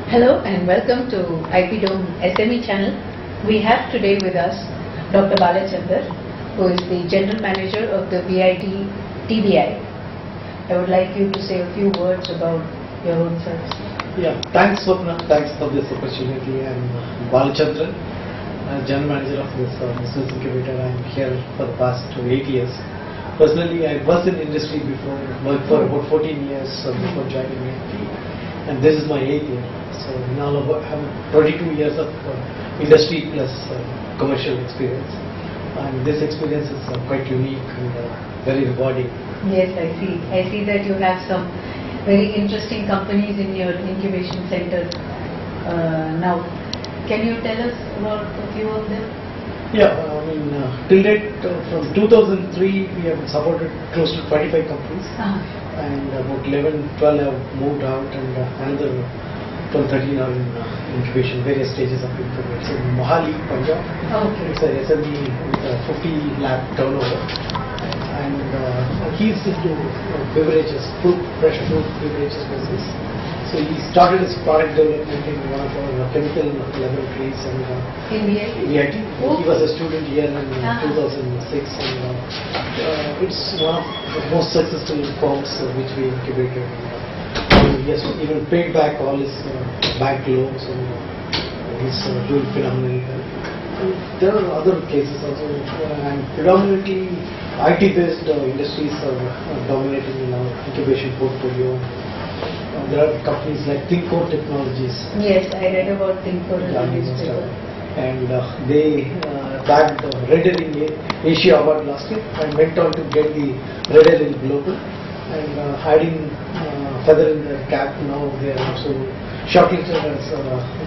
Hello and welcome to IP Dome SME channel. We have today with us Dr. Balachandar, who is the General Manager of the BIT TBI. I would like you to say a few words about your own self. Yeah, thanks Swapna, thanks for this opportunity. I'm Balachandran, General Manager of this business incubator. I'm here for the past 8 years. Personally, I was in industry before, worked for about 14 years before joining BIT, and this is my 8th year. So now I have 22 years of industry plus commercial experience, and this experience is quite unique and very rewarding. Yes, I see. I see that you have some very interesting companies in your incubation center now. Can you tell us about a few of them? Yeah, I mean, till date, from 2003, we have supported close to 25 companies, and about 11, 12 have moved out, and another 12, 13 are in incubation, various stages of incubation. So Mohali, Punjab, it's a SME with a 50 lakh turnover, and he's into beverages, fresh fruit beverages business. So he started his product development in one of our chemical laboratories and in BIT. He was a student here in 2006, and it's one of the most successful firms which we incubated. He has even paid back all his bank loans, and he's doing phenomenally well. There are other cases also, and predominantly IT-based industries are dominating in our incubation portfolio. There are companies like ThinkCore Technologies. Yes, I read about ThinkCore Technologies. And they bagged the Red Herring Asia Award last year and went on to get the Red Herring Global, and adding feather in their cap. Now they are also shortlisted as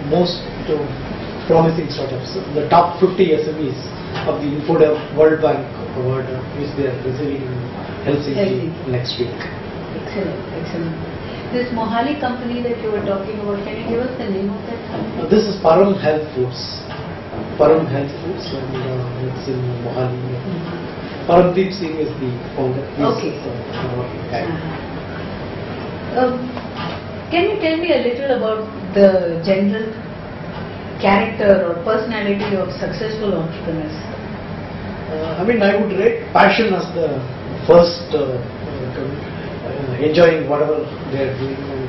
most promising startups. The top 50 SMEs of the Infodev World Bank Award, which they are receiving in Helsinki next week. Excellent, excellent. This Mohali company that you were talking about, can you give us the name of that company? This is Param Health Foods. Param Health Foods, and it's in Mohali. Paramdeep Singh is the founder. Okay. Can you tell me a little about the general character or personality of successful entrepreneurs? I mean, I would rate passion as the first, enjoying whatever they are doing. And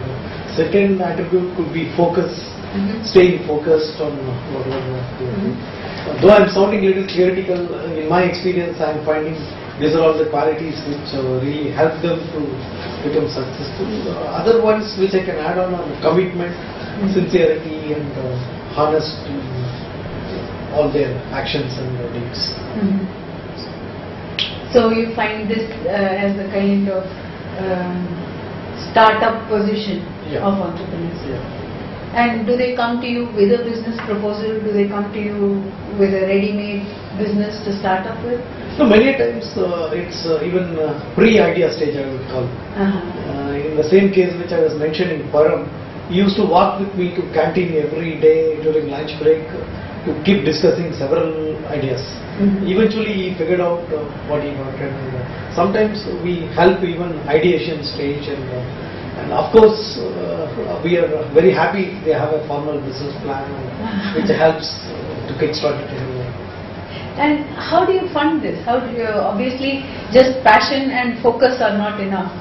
second attribute could be focus, staying focused on whatever they are doing. Though I am sounding a little theoretical, in my experience I am finding these are all the qualities which really help them to become successful. Other ones which I can add on are commitment, sincerity, and honesty in all their actions and deeds. So you find this as a kind of startup position of entrepreneurs. And do they come to you with a business proposal? Do they come to you with a ready-made business to start up with? So many times it's even pre-idea stage, I would call. In the same case which I was mentioning, Param, he used to walk with me to canteen every day during lunch break to keep discussing several ideas. Eventually he figured out what he wanted. Sometimes we help even ideation stage, and of course we are very happy they have a formal business plan which helps to kickstart it anyway. And how do you fund this? How do you, obviously just passion and focus are not enough.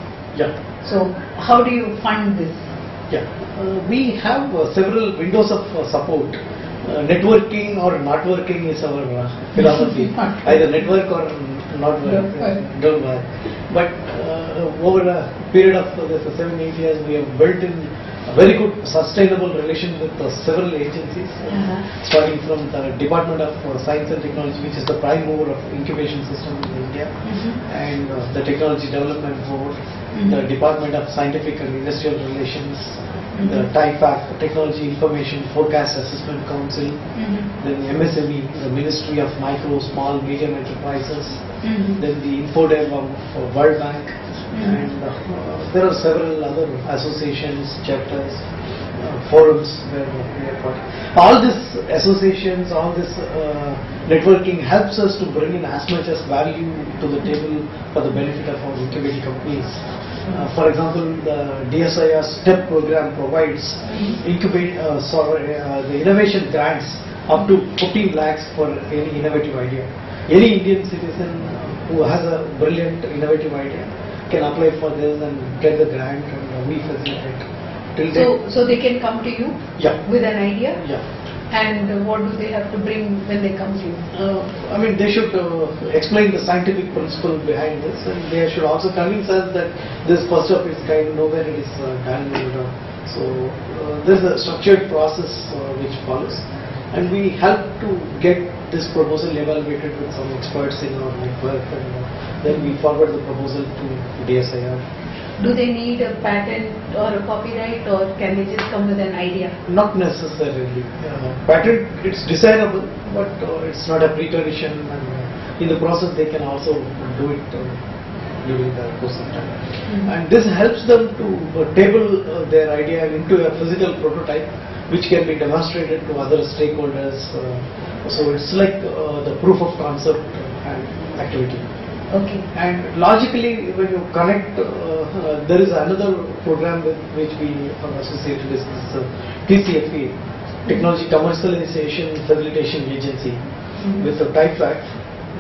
So how do you fund this? We have several windows of support. Networking or not working is our philosophy. Either network or not work, don't work. But over a period of 7-8 years, we have built in a very good sustainable relation with several agencies, starting from the Department of Science and Technology, which is the prime mover of incubation system in India, and the Technology Development Board, the Department of Scientific and Industrial Relations, the TIFAC, Technology Information Forecast Assessment Council, then the MSME, the Ministry of Micro, Small, Medium Enterprises, then the Infodev of World Bank, and there are several other associations, chapters, forums where we are part. All these associations, all this networking helps us to bring in as much as value to the table for the benefit of our incubating companies. For example, the DSIR STEP program provides the innovation grants up to 15 lakhs for any innovative idea. Any Indian citizen who has a brilliant innovative idea can apply for this and get the grant, and we facilitate. So they can come to you with an idea? Yeah. And what do they have to bring when they come to you? I mean, they should explain the scientific principle behind this, and they should also convince us that this first of its kind, nowhere it is done. So there's a structured process which follows, and we help to get this proposal evaluated with some experts in our network, and then we forward the proposal to DSIR. Do they need a patent or a copyright, or can they just come with an idea? Not necessarily. Patent, it's desirable, but it's not a precondition, and in the process they can also do it during the course of time. And this helps them to table their idea into a physical prototype which can be demonstrated to other stakeholders. So it's like the proof of concept activity. Okay. And logically, when you connect, there is another program with which we are associated with this TCFA, Technology Commercialization Facilitation Agency, with the Type Act,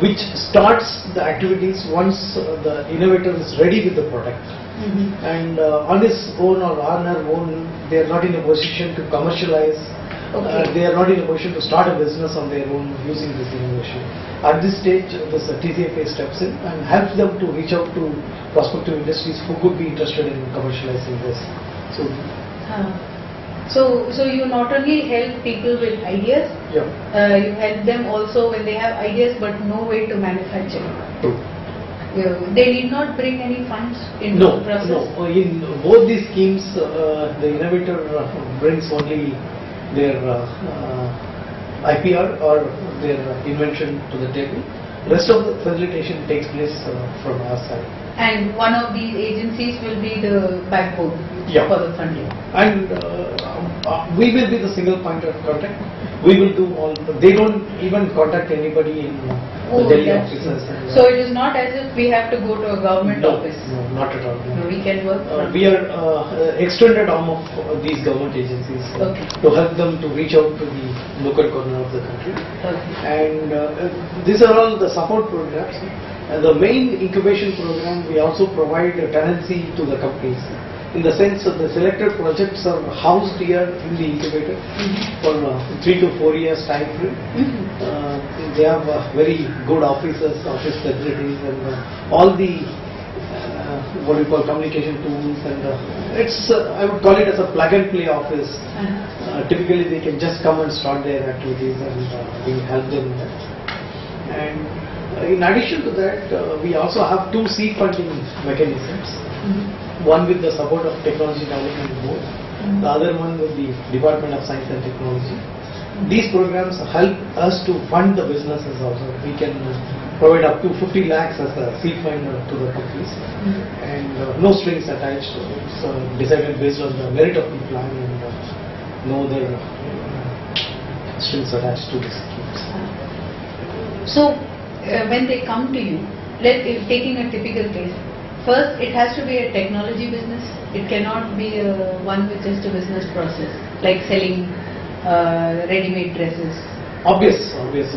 which starts the activities once the innovator is ready with the product. And on his own or on her own, they are not in a position to commercialize. They are not in a position to start a business on their own using this innovation. At this stage, this TCFA steps in and helps them to reach out to prospective industries who could be interested in commercializing this. So you not only help people with ideas, you help them also when they have ideas but no way to manufacture. True. They need not bring any funds into the process? No. In both these schemes, the innovator brings only their IPR or their invention to the table. Rest of the facilitation takes place from our side. And one of these agencies will be the backbone for the funding. And we will be the single point of contact. We will do all. They don't even contact anybody in the Delhi offices. So it is not as if we have to go to a government office. No, not at all. No. We can work. We are extended arm of these government agencies to help them to reach out to the local corner of the country. And these are all the support programs. The main incubation program, we also provide a tenancy to the companies. In the sense that the selected projects are housed here in the incubator for 3 to 4 years time frame. They have very good office facilities, and all the what we call communication tools, and it's I would call it as a plug and play office. Typically they can just come and start their activities, and we help them in that. And in addition to that, we also have 2 seed funding mechanisms. One with the support of Technology Development Board, the other one with the Department of Science and Technology. These programs help us to fund the businesses also. We can provide up to 50 lakhs as a seed fund to the companies, and no strings attached. It's decided based on the merit of the plan, and no other strings attached to this schemes. So when they come to you, taking a typical case, first, it has to be a technology business. It cannot be one with just a business process, like selling ready-made dresses. Obvious.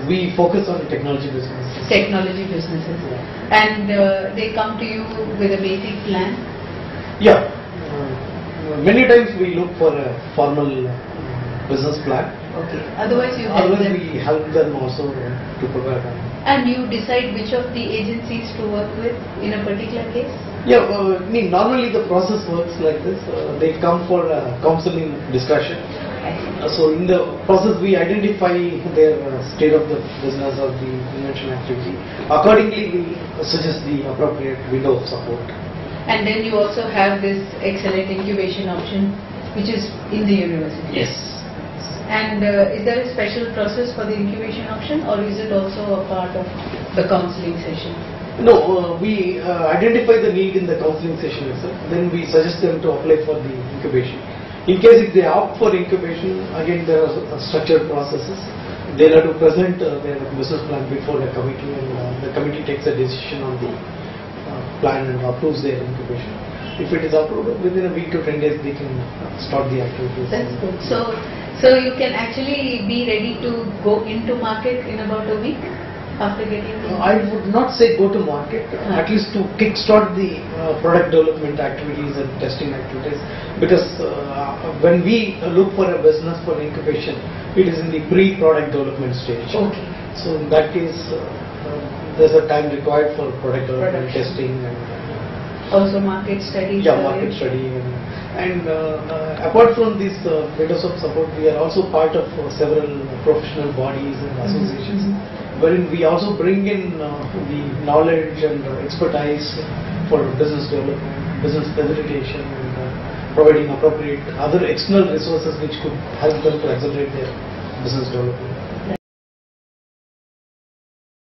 We focus on technology businesses. Technology businesses. And they come to you with a basic plan? Yeah. Many times we look for a formal business plan. Okay. Otherwise you help them? We help them also to prepare them. And you decide which of the agencies to work with in a particular case? Yeah, normally the process works like this. They come for a counseling discussion. So in the process we identify their state of the business or the invention activity. Accordingly we suggest the appropriate window of support. And then you also have this excellent incubation option which is in the university. Yes. And is there a special process for the incubation option, or is it also a part of the counseling session? No, we identify the need in the counseling session itself. Then we suggest them to apply for the incubation. In case if they opt for incubation, again there are structured processes. They have to present their business plan before the committee, and the committee takes a decision on the plan and approves their incubation. if it is approved, within a week to 10 days, they can start the activities. That's good. So you can actually be ready to go into market in about a week after getting the... I would not say go to market, at least to kickstart the product development activities and testing activities, because when we look for a business for incubation, it is in the pre-product development stage. Okay. So in that case, there's a time required for product development, testing, and also market study. market study. And apart from these windows of support, we are also part of several professional bodies and associations, wherein we also bring in the knowledge and expertise for business development, business facilitation, and providing appropriate other external resources which could help them to accelerate their business development.